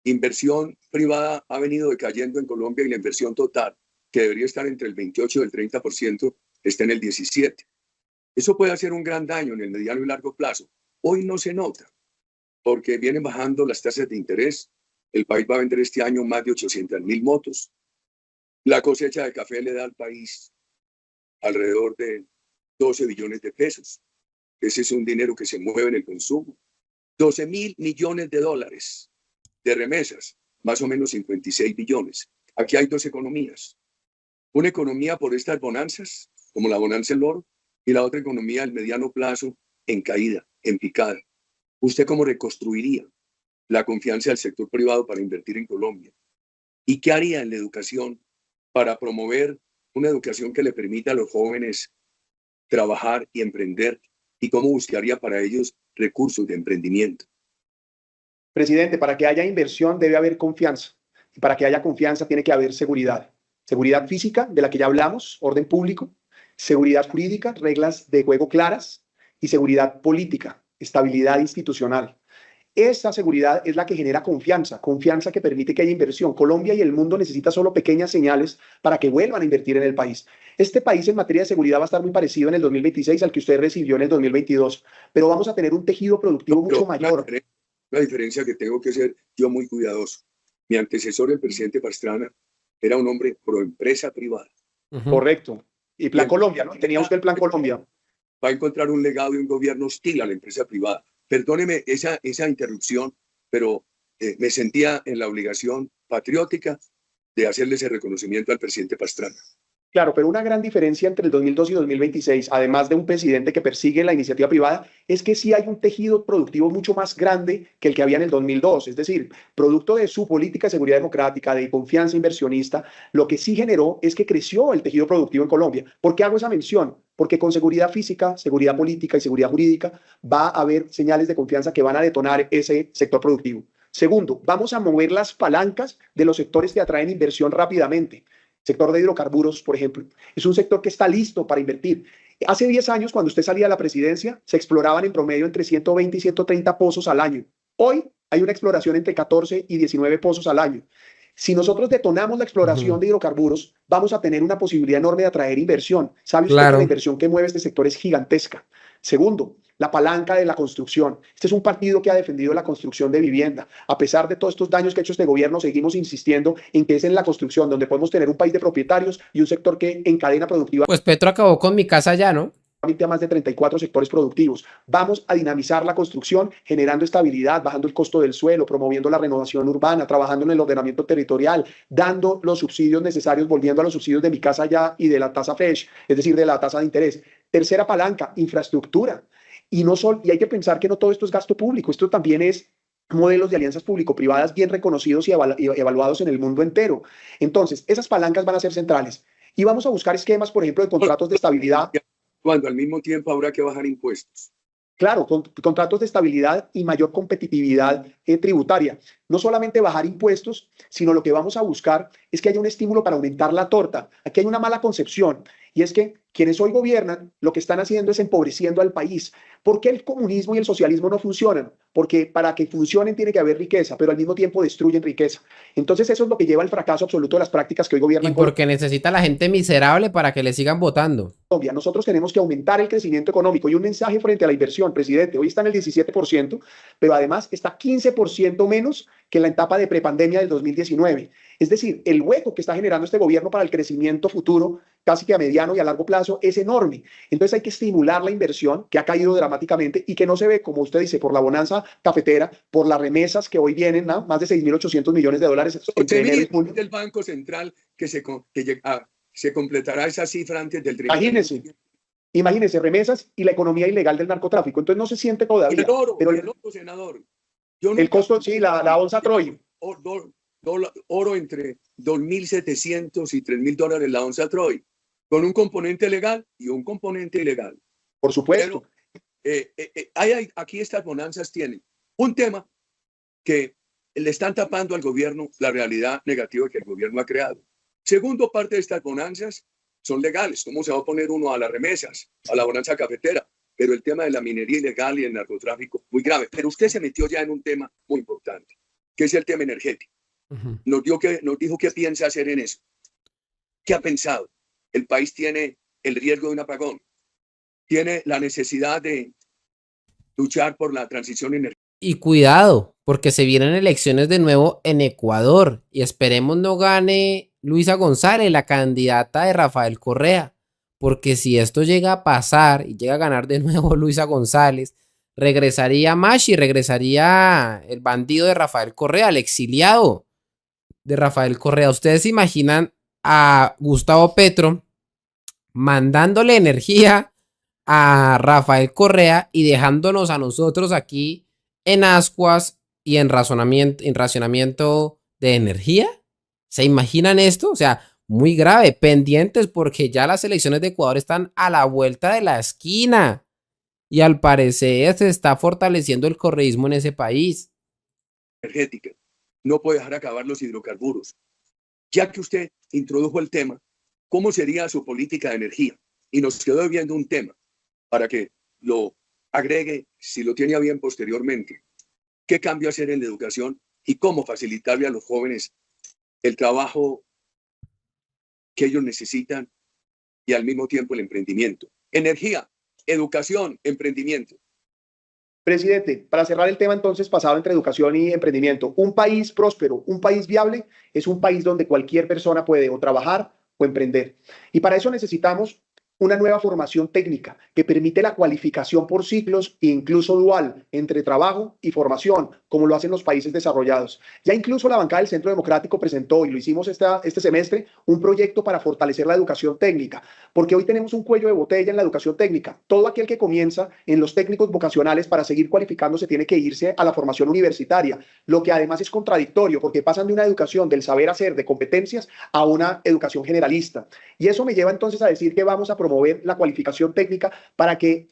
inversión privada ha venido decayendo en Colombia y la inversión total, que debería estar entre el 28 y el 30%, está en el 17%. Eso puede hacer un gran daño en el mediano y largo plazo. Hoy no se nota, porque vienen bajando las tasas de interés. El país va a vender este año más de 800.000 motos. La cosecha de café le da al país alrededor de 12 billones de pesos. Ese es un dinero que se mueve en el consumo. 12.000 millones de dólares de remesas, más o menos 56 billones. Aquí hay 2 economías. Una economía por estas bonanzas, como la bonanza del oro, y la otra economía al mediano plazo en caída, en picada. ¿Usted cómo reconstruiría la confianza del sector privado para invertir en Colombia? ¿Y qué haría en la educación para promover una educación que le permita a los jóvenes trabajar y emprender? ¿Y cómo buscaría para ellos recursos de emprendimiento? Presidente, para que haya inversión debe haber confianza. Y para que haya confianza tiene que haber seguridad. Seguridad física, de la que ya hablamos, orden público, seguridad jurídica, reglas de juego claras y seguridad política, estabilidad institucional. Esa seguridad es la que genera confianza, confianza que permite que haya inversión. Colombia y el mundo necesita solo pequeñas señales para que vuelvan a invertir en el país. Este país en materia de seguridad va a estar muy parecido en el 2026 al que usted recibió en el 2022, pero vamos a tener un tejido productivo mucho mayor. Una diferencia que tengo que ser yo muy cuidadoso. Mi antecesor, el presidente Pastrana, era un hombre pro empresa privada. Correcto. Y Plan Colombia, ¿no? Tenía usted el Plan Colombia. Va a encontrar un legado y un gobierno hostil a la empresa privada. Perdóneme esa interrupción, pero me sentía en la obligación patriótica de hacerle ese reconocimiento al presidente Pastrana. Claro, pero una gran diferencia entre el 2002 y 2026, además de un presidente que persigue la iniciativa privada, es que sí hay un tejido productivo mucho más grande que el que había en el 2002. Es decir, producto de su política de seguridad democrática, de confianza inversionista, lo que sí generó es que creció el tejido productivo en Colombia. ¿Por qué hago esa mención? Porque con seguridad física, seguridad política y seguridad jurídica va a haber señales de confianza que van a detonar ese sector productivo. Segundo, vamos a mover las palancas de los sectores que atraen inversión rápidamente. Sector de hidrocarburos, por ejemplo, es un sector que está listo para invertir. Hace 10 años, cuando usted salía de la presidencia, se exploraban en promedio entre 120 y 130 pozos al año. Hoy hay una exploración entre 14 y 19 pozos al año. Si nosotros detonamos la exploración de hidrocarburos, vamos a tener una posibilidad enorme de atraer inversión. ¿Sabe usted que la inversión que mueve este sector es gigantesca? Segundo, la palanca de la construcción. Este es un partido que ha defendido la construcción de vivienda. A pesar de todos estos daños que ha hecho este gobierno, seguimos insistiendo en que es en la construcción donde podemos tener un país de propietarios y un sector que en cadena productiva. Pues Petro acabó con mi casa ya, ¿no? A más de 34 sectores productivos. Vamos a dinamizar la construcción, generando estabilidad, bajando el costo del suelo, promoviendo la renovación urbana, trabajando en el ordenamiento territorial, dando los subsidios necesarios, volviendo a los subsidios de mi casa ya y de la tasa FESH, es decir, de la tasa de interés. Tercera palanca, infraestructura. Y hay que pensar que no todo esto es gasto público, esto también es modelos de alianzas público-privadas bien reconocidos y evaluados en el mundo entero. Entonces, esas palancas van a ser centrales. Y vamos a buscar esquemas, por ejemplo, de contratos de estabilidad. Cuando al mismo tiempo habrá que bajar impuestos. Claro, contratos de estabilidad y mayor competitividad tributaria. No solamente bajar impuestos, sino lo que vamos a buscar es que haya un estímulo para aumentar la torta. Aquí hay una mala concepción, y es que quienes hoy gobiernan lo que están haciendo es empobreciendo al país. ¿Por qué el comunismo y el socialismo no funcionan? Porque para que funcionen tiene que haber riqueza, pero al mismo tiempo destruyen riqueza. Entonces eso es lo que lleva al fracaso absoluto de las prácticas que hoy gobiernan. Y porque necesita la gente miserable para que le sigan votando. Nosotros tenemos que aumentar el crecimiento económico y un mensaje frente a la inversión, presidente. Hoy está en el 17%, pero además está 15% menos que en la etapa de prepandemia del 2019. Es decir, el hueco que está generando este gobierno para el crecimiento futuro, casi que a mediano y a largo plazo, es enorme. Entonces hay que estimular la inversión, que ha caído dramáticamente y que no se ve, como usted dice, por la bonanza cafetera, por las remesas que hoy vienen, ¿no? Más de 6.800 millones de dólares. Del Banco Central que se completará esa cifra antes del trimestre. Imagínese, remesas y la economía ilegal del narcotráfico. Entonces no se siente todavía. El oro, senador. El costo, sí, la onza Troy. Oro entre 2.700 y 3.000 dólares la onza Troy, con un componente legal y un componente ilegal. Por supuesto. Pero, aquí estas bonanzas tienen un tema que le están tapando al gobierno la realidad negativa que el gobierno ha creado. Segundo, parte de estas bonanzas son legales. ¿Cómo se va a poner uno a las remesas, a la bonanza cafetera? Pero el tema de la minería ilegal y el narcotráfico, muy grave. Pero usted se metió ya en un tema muy importante, que es el tema energético. Nos dijo qué piensa hacer en eso. ¿Qué ha pensado? El país tiene el riesgo de un apagón. Tiene la necesidad de luchar por la transición energética. Y cuidado, porque se vienen elecciones de nuevo en Ecuador y esperemos no gane Luisa González, la candidata de Rafael Correa, porque si esto llega a pasar y llega a ganar de nuevo Luisa González, regresaría Mashi, regresaría el bandido de Rafael Correa, el exiliado de Rafael Correa. ¿Ustedes se imaginan a Gustavo Petro mandándole energía a Rafael Correa y dejándonos a nosotros aquí en ascuas y en racionamiento de energía? ¿Se imaginan esto? O sea, muy grave, pendientes porque ya las elecciones de Ecuador están a la vuelta de la esquina y al parecer se está fortaleciendo el correísmo en ese país. Energética. No puede dejar acabar los hidrocarburos. Ya que usted introdujo el tema, ¿cómo sería su política de energía? Y nos quedó viendo un tema para que lo agregue, si lo tiene a bien posteriormente. qué cambio hacer en la educación y cómo facilitarle a los jóvenes el trabajo que ellos necesitan y al mismo tiempo el emprendimiento. Energía, educación, emprendimiento. Presidente, para cerrar el tema entonces pasado entre educación y emprendimiento, un país próspero, un país viable, es un país donde cualquier persona puede o trabajar o emprender. Y para eso necesitamos una nueva formación técnica que permite la cualificación por ciclos e incluso dual entre trabajo y formación, como lo hacen los países desarrollados. Ya incluso la bancada del Centro Democrático presentó, y lo hicimos este semestre, un proyecto para fortalecer la educación técnica, porque hoy tenemos un cuello de botella en la educación técnica. Todo aquel que comienza en los técnicos vocacionales para seguir cualificándose tiene que irse a la formación universitaria, lo que además es contradictorio, porque pasan de una educación del saber hacer, de competencias, a una educación generalista. Y eso me lleva entonces a decir que vamos a promover la cualificación técnica para que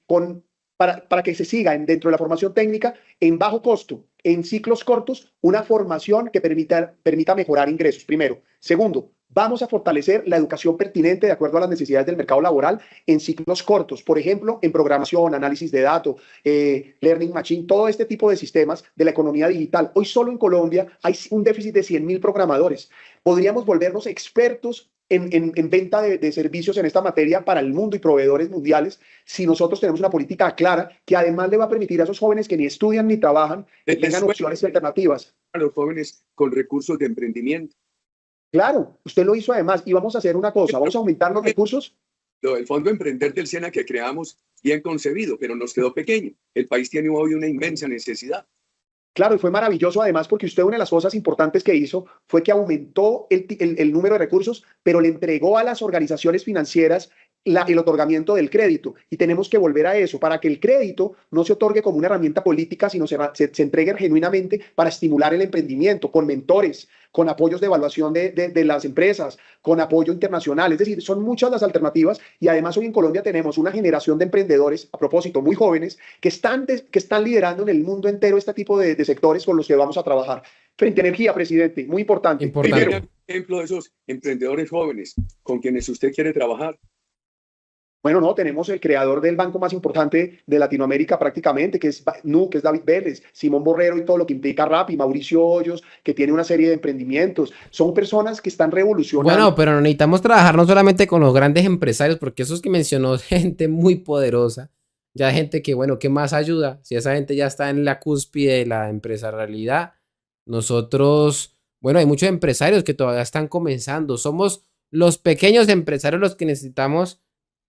se siga dentro de la formación técnica en bajo costo, en ciclos cortos, una formación que permita mejorar ingresos, primero. Segundo, vamos a fortalecer la educación pertinente de acuerdo a las necesidades del mercado laboral en ciclos cortos, por ejemplo, en programación, análisis de datos, learning machine, todo este tipo de sistemas de la economía digital. Hoy solo en Colombia hay un déficit de 100.000 programadores. Podríamos volvernos expertos en venta de servicios en esta materia para el mundo y proveedores mundiales si nosotros tenemos una política clara que además le va a permitir a esos jóvenes que ni estudian ni trabajan que tengan opciones alternativas. A los jóvenes con recursos de emprendimiento. Claro, usted lo hizo además y vamos a hacer una cosa, vamos a aumentar los recursos. El Fondo Emprender del SENA que creamos, bien concebido, pero nos quedó pequeño. El país tiene hoy una inmensa necesidad. Claro, y fue maravilloso además porque usted una de las cosas importantes que hizo fue que aumentó el número de recursos, pero le entregó a las organizaciones financieras el otorgamiento del crédito. Y tenemos que volver a eso, para que el crédito no se otorgue como una herramienta política, sino se entregue genuinamente para estimular el emprendimiento, con mentores, con apoyos de evaluación de las empresas, con apoyo internacional. Es decir, son muchas las alternativas y además hoy en Colombia tenemos una generación de emprendedores, a propósito, muy jóvenes, que están liderando en el mundo entero este tipo de sectores con los que vamos a trabajar. Frente a energía, presidente, muy importante. Primero, ejemplo de esos emprendedores jóvenes con quienes usted quiere trabajar. Bueno, no, tenemos el creador del banco más importante de Latinoamérica prácticamente, que es Nu, que es David Vélez, Simón Borrero y todo lo que implica Rappi, Mauricio Hoyos, que tiene una serie de emprendimientos. Son personas que están revolucionando. Bueno, pero necesitamos trabajar no solamente con los grandes empresarios, porque esos que mencionó, gente muy poderosa, ya gente que, bueno, ¿qué más ayuda? Si esa gente ya está en la cúspide de la empresarialidad, nosotros, bueno, hay muchos empresarios que todavía están comenzando. Somos los pequeños empresarios los que necesitamos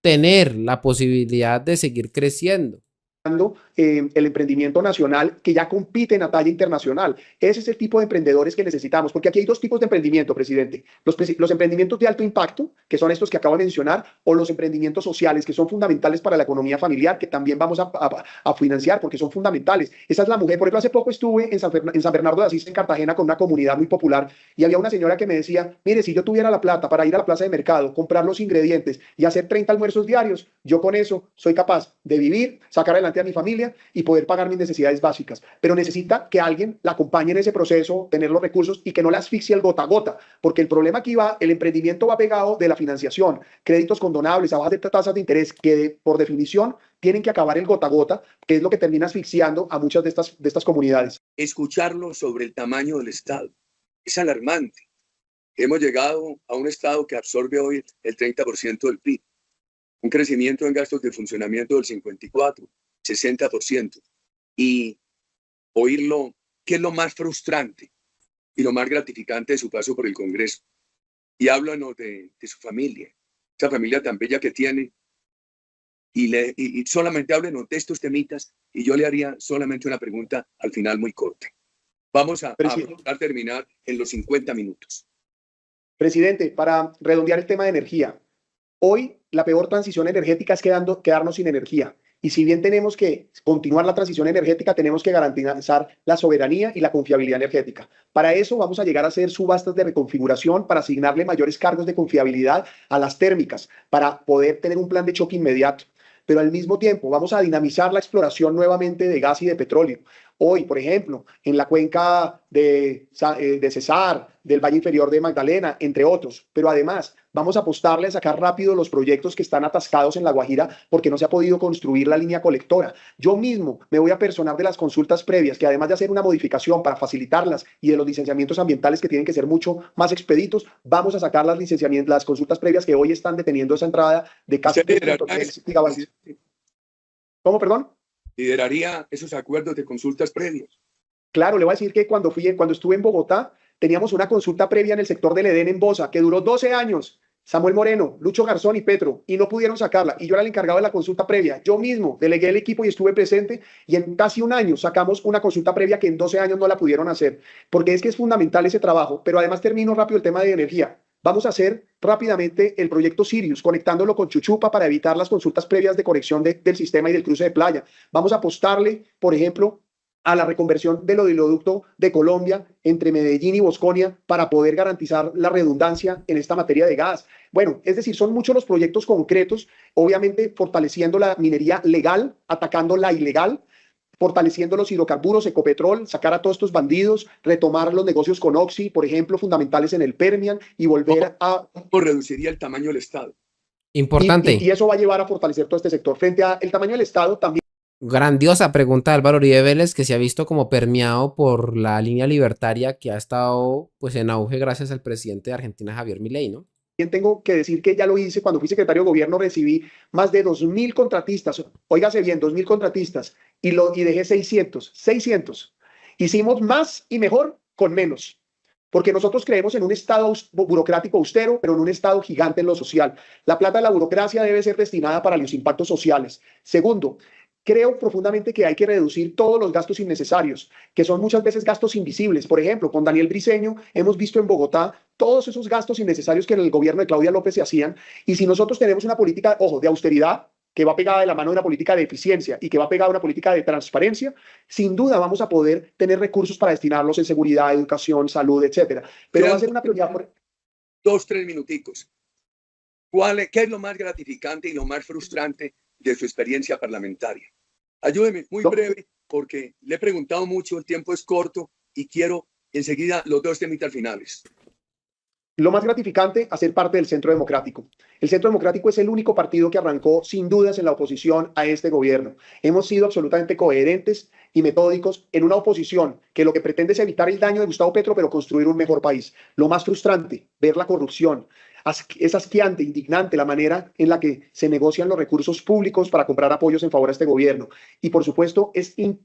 tener la posibilidad de seguir creciendo. El emprendimiento nacional que ya compite en la talla internacional. Ese es el tipo de emprendedores que necesitamos, porque aquí hay dos tipos de emprendimiento, presidente. Los emprendimientos de alto impacto, que son estos que acabo de mencionar, o los emprendimientos sociales, que son fundamentales para la economía familiar, que también vamos a financiar porque son fundamentales. Esa es la mujer. Por ejemplo, hace poco estuve en San Bernardo de Asís, en Cartagena, con una comunidad muy popular, y había una señora que me decía, mire, si yo tuviera la plata para ir a la plaza de mercado, comprar los ingredientes y hacer 30 almuerzos diarios, yo con eso soy capaz de vivir, sacar adelante a mi familia y poder pagar mis necesidades básicas, pero necesita que alguien la acompañe en ese proceso, tener los recursos y que no la asfixie el gota a gota, porque el problema aquí va, el emprendimiento va pegado de la financiación, créditos condonables, a bajas de tasas de interés, que por definición tienen que acabar el gota a gota, que es lo que termina asfixiando a muchas de estas comunidades. Escucharlo sobre el tamaño del Estado es alarmante. Hemos llegado a un Estado que absorbe hoy el 30% del PIB, un crecimiento en gastos de funcionamiento del 54%, 60%. Y oírlo, ¿qué es lo más frustrante y lo más gratificante de su paso por el Congreso? Y háblanos de su familia, esa familia tan bella que tiene, y solamente háblenos de estos temitas, y yo le haría solamente una pregunta al final muy corta. Vamos a terminar en los 50 minutos. Presidente, para redondear el tema de energía, hoy la peor transición energética es quedarnos sin energía. Y si bien tenemos que continuar la transición energética, tenemos que garantizar la soberanía y la confiabilidad energética. Para eso vamos a llegar a hacer subastas de reconfiguración para asignarle mayores cargos de confiabilidad a las térmicas, para poder tener un plan de choque inmediato. Pero al mismo tiempo vamos a dinamizar la exploración nuevamente de gas y de petróleo. Hoy, por ejemplo, en la cuenca de Cesar, del Valle Inferior de Magdalena, entre otros. Pero además, vamos a apostarle a sacar rápido los proyectos que están atascados en La Guajira porque no se ha podido construir la línea colectora. Yo mismo me voy a personar de las consultas previas, que además de hacer una modificación para facilitarlas y de los licenciamientos ambientales que tienen que ser mucho más expeditos, vamos a sacar las consultas previas que hoy están deteniendo esa entrada de casi 3.3 gigabytes. ¿Cómo, perdón? Lideraría esos acuerdos de consultas previos. Claro, le voy a decir que cuando estuve en Bogotá, teníamos una consulta previa en el sector del Edén en Bosa, que duró 12 años. Samuel Moreno, Lucho Garzón y Petro, y no pudieron sacarla. Y yo era el encargado de la consulta previa. Yo mismo delegué el equipo y estuve presente, y en casi un año sacamos una consulta previa que en 12 años no la pudieron hacer, porque es que es fundamental ese trabajo. Pero además termino rápido el tema de energía. Vamos a hacer rápidamente el proyecto Sirius, conectándolo con Chuchupa para evitar las consultas previas de conexión del sistema y del cruce de playa. Vamos a apostarle, por ejemplo, a la reconversión del oleoducto de Colombia entre Medellín y Bosconia para poder garantizar la redundancia en esta materia de gas. Bueno, es decir, son muchos los proyectos concretos, obviamente fortaleciendo la minería legal, atacando la ilegal, fortaleciendo los hidrocarburos, Ecopetrol, sacar a todos estos bandidos, retomar los negocios con Oxy, por ejemplo, fundamentales en el Permian, y volver a... ¿Cómo reduciría el tamaño del Estado? Importante. Y eso va a llevar a fortalecer todo este sector. Frente al tamaño del Estado, también... Grandiosa pregunta de Álvaro Uribe Vélez, que se ha visto como permeado por la línea libertaria que ha estado pues en auge gracias al presidente de Argentina, Javier Milei, ¿no? Tengo que decir que ya lo hice cuando fui secretario de gobierno, recibí más de 2.000 contratistas, óigase bien, 2.000 contratistas, y dejé 600. Hicimos más y mejor con menos, porque nosotros creemos en un Estado burocrático austero, pero en un Estado gigante en lo social. La plata de la burocracia debe ser destinada para los impactos sociales. Segundo, creo profundamente que hay que reducir todos los gastos innecesarios, que son muchas veces gastos invisibles. Por ejemplo, con Daniel Briceño hemos visto en Bogotá todos esos gastos innecesarios que en el gobierno de Claudia López se hacían. Y si nosotros tenemos una política, ojo, de austeridad, que va pegada de la mano de una política de eficiencia y que va pegada a una política de transparencia, sin duda vamos a poder tener recursos para destinarlos en seguridad, educación, salud, etcétera. Pero va a ser una prioridad. 2-3 minuticos. ¿Qué es lo más gratificante y lo más frustrante de su experiencia parlamentaria? Ayúdeme, muy breve, porque le he preguntado mucho, el tiempo es corto y quiero enseguida los 2 temitas finales. Lo más gratificante, hacer parte del Centro Democrático. El Centro Democrático es el único partido que arrancó sin dudas en la oposición a este gobierno. Hemos sido absolutamente coherentes y metódicos en una oposición que lo que pretende es evitar el daño de Gustavo Petro, pero construir un mejor país. Lo más frustrante, ver la corrupción. Es asqueante, indignante la manera en la que se negocian los recursos públicos para comprar apoyos en favor a este gobierno. Y por supuesto,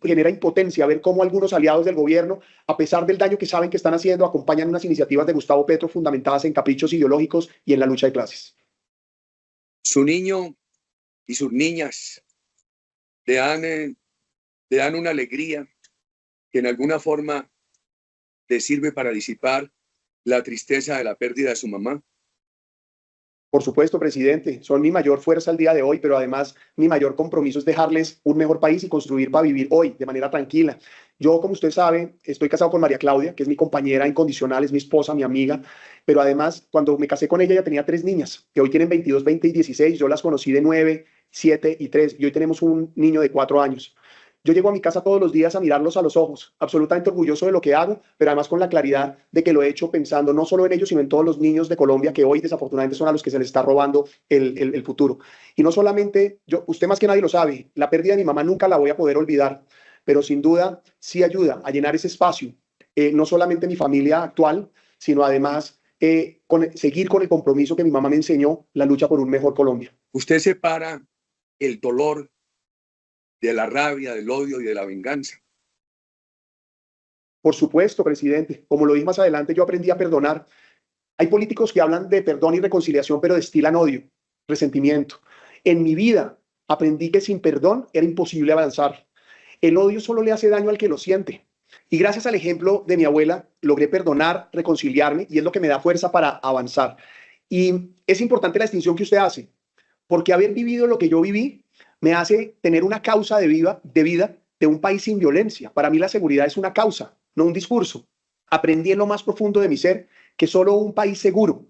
genera impotencia ver cómo algunos aliados del gobierno, a pesar del daño que saben que están haciendo, acompañan unas iniciativas de Gustavo Petro fundamentadas en caprichos ideológicos y en la lucha de clases. Su niño y sus niñas le dan una alegría que en alguna forma le sirve para disipar la tristeza de la pérdida de su mamá. Por supuesto, presidente, son mi mayor fuerza al día de hoy, pero además mi mayor compromiso es dejarles un mejor país y construir para vivir hoy de manera tranquila. Yo, como usted sabe, estoy casado con María Claudia, que es mi compañera incondicional, es mi esposa, mi amiga, pero además cuando me casé con ella ya tenía 3 niñas, que hoy tienen 22, 20 y 16, yo las conocí de 9, 7 y 3, y hoy tenemos un niño de 4 años. Yo llego a mi casa todos los días a mirarlos a los ojos, absolutamente orgulloso de lo que hago, pero además con la claridad de que lo he hecho pensando no solo en ellos, sino en todos los niños de Colombia que hoy desafortunadamente son a los que se les está robando el futuro. Y no solamente, usted más que nadie lo sabe, la pérdida de mi mamá nunca la voy a poder olvidar, pero sin duda sí ayuda a llenar ese espacio, no solamente mi familia actual, sino además seguir con el compromiso que mi mamá me enseñó, la lucha por un mejor Colombia. Usted separa el dolor de la rabia, del odio y de la venganza. Por supuesto, presidente. Como lo dije más adelante, yo aprendí a perdonar. Hay políticos que hablan de perdón y reconciliación, pero destilan odio, resentimiento. En mi vida aprendí que sin perdón era imposible avanzar. El odio solo le hace daño al que lo siente. Y gracias al ejemplo de mi abuela, logré perdonar, reconciliarme, y es lo que me da fuerza para avanzar. Y es importante la distinción que usted hace, porque haber vivido lo que yo viví me hace tener una causa de vida de un país sin violencia. Para mí la seguridad es una causa, no un discurso. Aprendí en lo más profundo de mi ser que solo un país seguro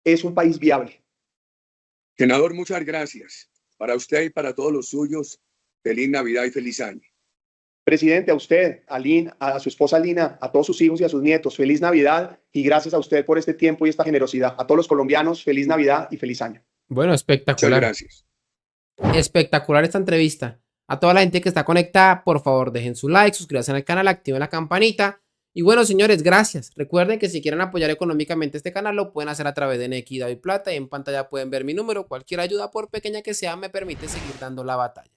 es un país viable. Senador, muchas gracias. Para usted y para todos los suyos, feliz Navidad y feliz año. Presidente, a usted, a su esposa Lina, a todos sus hijos y a sus nietos, feliz Navidad y gracias a usted por este tiempo y esta generosidad. A todos los colombianos, feliz Navidad y feliz año. Bueno, Muchas espectacular. gracias. Espectacular esta entrevista. A toda la gente que está conectada, por favor, dejen su like, suscríbanse al canal, activen la campanita. Y bueno, señores, gracias. Recuerden que si quieren apoyar económicamente este canal, lo pueden hacer a través de Nequi, David Plata. Y en pantalla pueden ver mi número. Cualquier ayuda, por pequeña que sea, me permite seguir dando la batalla.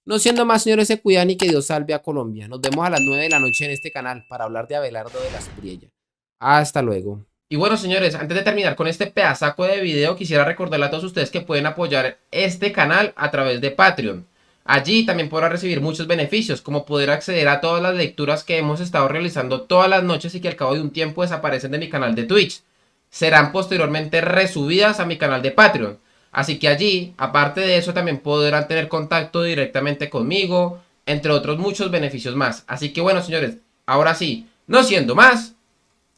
No siendo más, señores, se cuidan y que Dios salve a Colombia. Nos vemos a las 9 de la noche en este canal para hablar de Abelardo de la Espriella. Hasta luego. Y bueno, señores, antes de terminar con este pedazaco de video, quisiera recordarle a todos ustedes que pueden apoyar este canal a través de Patreon. Allí también podrán recibir muchos beneficios, como poder acceder a todas las lecturas que hemos estado realizando todas las noches y que al cabo de un tiempo desaparecen de mi canal de Twitch. Serán posteriormente resubidas a mi canal de Patreon. Así que allí, aparte de eso, también podrán tener contacto directamente conmigo, entre otros muchos beneficios más. Así que bueno, señores, ahora sí, no siendo más,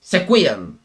se cuidan.